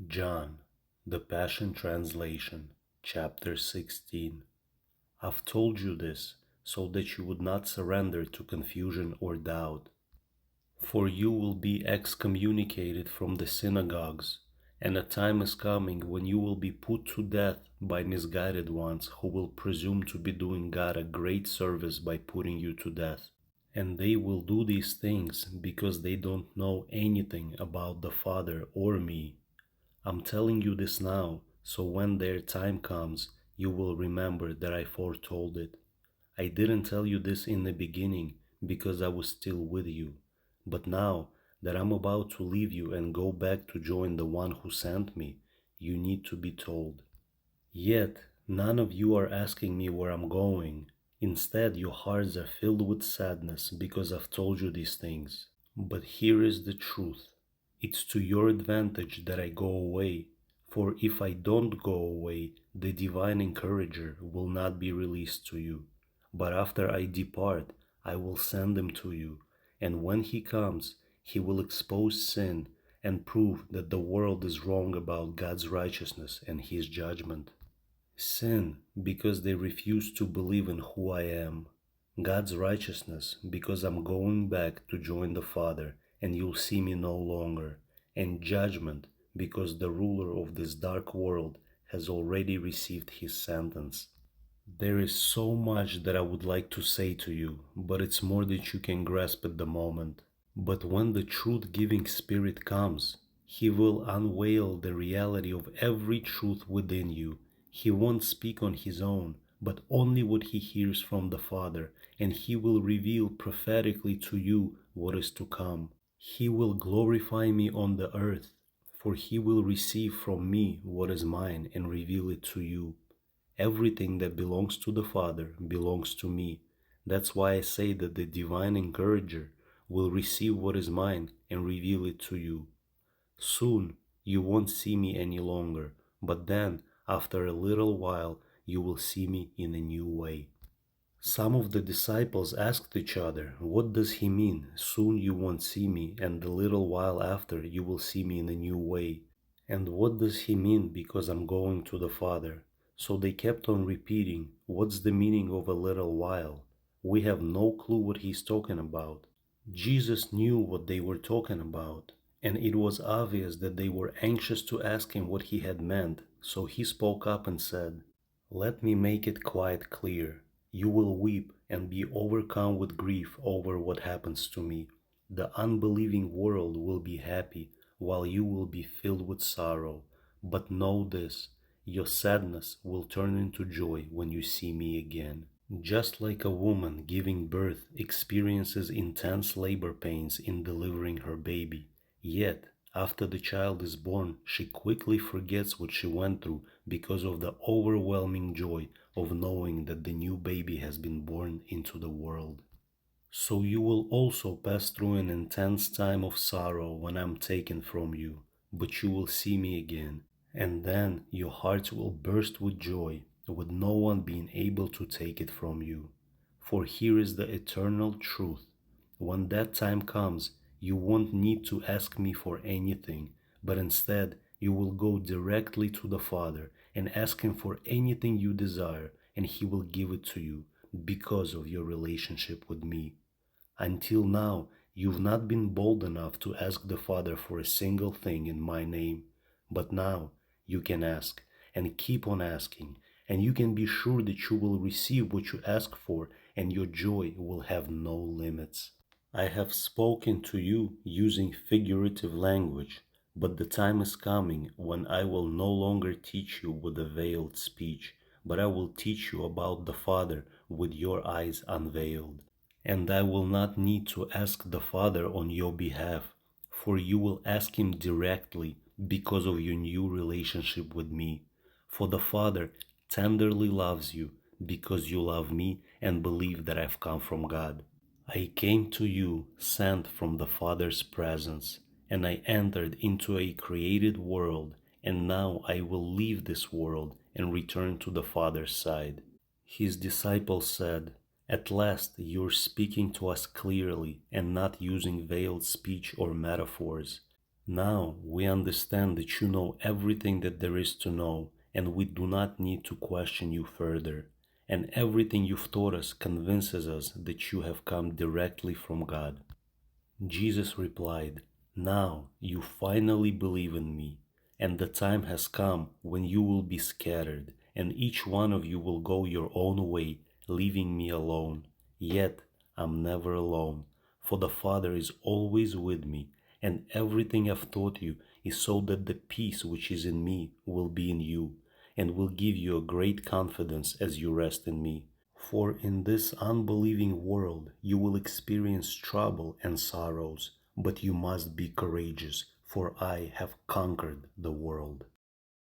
John, the Passion Translation, Chapter 16. I've told you this so that you would not surrender to confusion or doubt. For you will be excommunicated from the synagogues, and a time is coming when you will be put to death by misguided ones who will presume to be doing God a great service by putting you to death. And they will do these things because they don't know anything about the Father or me. I'm telling you this now, so when their time comes, you will remember that I foretold it. I didn't tell you this in the beginning because I was still with you. But now that I'm about to leave you and go back to join the one who sent me, you need to be told. Yet none of you are asking me where I'm going. Instead, your hearts are filled with sadness because I've told you these things. But here is the truth. It's to your advantage that I go away, for if I don't go away, the divine encourager will not be released to you. But after I depart, I will send him to you, and when he comes, he will expose sin and prove that the world is wrong about God's righteousness and his judgment. Sin, because they refuse to believe in who I am. God's righteousness, because I'm going back to join the Father, and you'll see me no longer. And judgment, because the ruler of this dark world has already received his sentence. There is so much that I would like to say to you, but it's more than you can grasp at the moment. But when the truth-giving Spirit comes, He will unveil the reality of every truth within you. He won't speak on His own, but only what He hears from the Father, and He will reveal prophetically to you what is to come. He will glorify me on the earth, for He will receive from me what is mine and reveal it to you. Everything that belongs to the Father belongs to me. That's why I say that the divine encourager will receive what is mine and reveal it to you. Soon you won't see me any longer, but then, after a little while, you will see me in a new way. Some of the disciples asked each other, "What does he mean? Soon you won't see me, and a little while after you will see me in a new way. And what does he mean because I'm going to the Father?" So they kept on repeating, "What's the meaning of a little while? We have no clue what he's talking about." Jesus knew what they were talking about, and it was obvious that they were anxious to ask him what he had meant, so he spoke up and said, "Let me make it quite clear. You will weep and be overcome with grief over what happens to me. The unbelieving world will be happy, while you will be filled with sorrow. But know this, your sadness will turn into joy when you see me again." Just like a woman giving birth experiences intense labor pains in delivering her baby, yet after the child is born, she quickly forgets what she went through because of the overwhelming joy of knowing that the new baby has been born into the world. So you will also pass through an intense time of sorrow when I am taken from you, but you will see me again, and then your hearts will burst with joy, with no one being able to take it from you. For here is the eternal truth. When that time comes, you won't need to ask me for anything, but instead you will go directly to the Father and ask Him for anything you desire, and He will give it to you because of your relationship with me. Until now, you've not been bold enough to ask the Father for a single thing in my name, but now you can ask and keep on asking, and you can be sure that you will receive what you ask for, and your joy will have no limits. I have spoken to you using figurative language, but the time is coming when I will no longer teach you with a veiled speech, but I will teach you about the Father with your eyes unveiled. And I will not need to ask the Father on your behalf, for you will ask Him directly because of your new relationship with me. For the Father tenderly loves you because you love me and believe that I've come from God. I came to you sent from the Father's presence, and I entered into a created world, and now I will leave this world and return to the Father's side. His disciples said, "At last you're speaking to us clearly and not using veiled speech or metaphors." Now we understand that you know everything that there is to know, and we do not need to question you further. And everything you've taught us convinces us that you have come directly from God. Jesus replied, "Now you finally believe in me, and the time has come when you will be scattered, and each one of you will go your own way, leaving me alone. Yet I'm never alone, for the Father is always with me, and everything I've taught you is so that the peace which is in me will be in you, and will give you a great confidence as you rest in me. For in this unbelieving world you will experience trouble and sorrows, but you must be courageous, for I have conquered the world."